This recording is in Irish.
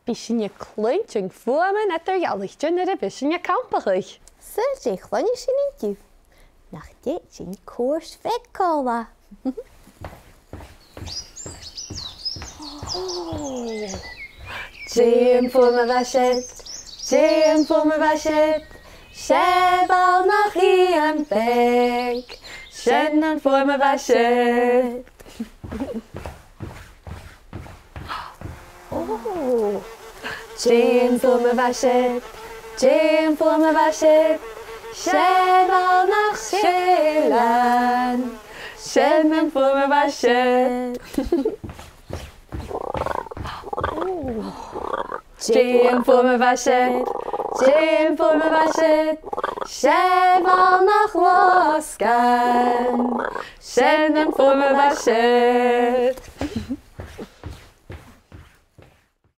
Bhí sin clúinting fuaman a tar gealachten ar a bhí sin campachaich. Sa dé chluine sin intiú. Nach dé sin córs feicála. Jim fuama bheisiid, Jim fuama bheisiid, Sebal nach í an feic, sin an fuama bheisiid. Jim fuama bheisiid, Jim fuama bheisiid, Sebal nach sílan, sin an fuama bheisiid. Jim fuama bheisiid, Jim fuama bheisiid, Sebal nach loscan, sin an fuama bheisiid.